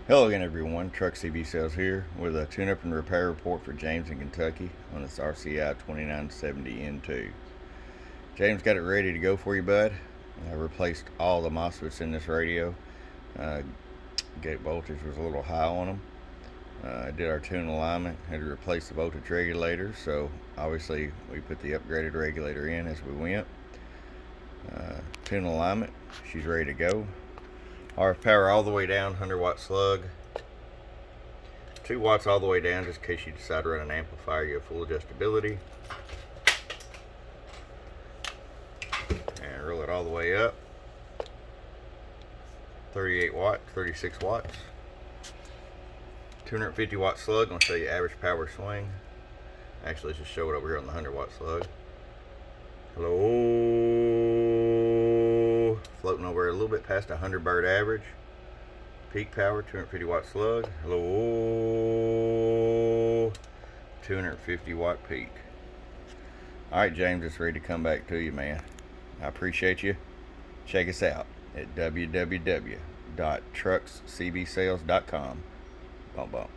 Hello again, everyone. Truck CB Sales here with a tune-up and repair report for James in Kentucky on this RCI-2970N2. James got it ready to go for you, bud. I replaced all the MOSFETs in this radio. Gate voltage was a little high on them. I did our tune alignment, had to replace the voltage regulator, so obviously we put the upgraded regulator in as we went. Tune alignment, she's ready to go. RF power all the way down, 100 watt slug. 2 watts all the way down, just in case you decide to run an amplifier, you have full adjustability. And roll it all the way up. 38 watts, 36 watts. 250 watt slug. I'm going to show you average power swing. Actually, let's just show it over here on the 100 watt slug. Hello. Floating over a little bit past 100 bird average. Peak power, 250 watt slug. Hello. 250 watt peak. Alright, James, it's ready to come back to you, man. I appreciate you. Check us out at www.truckscbsales.com. Bump, bump.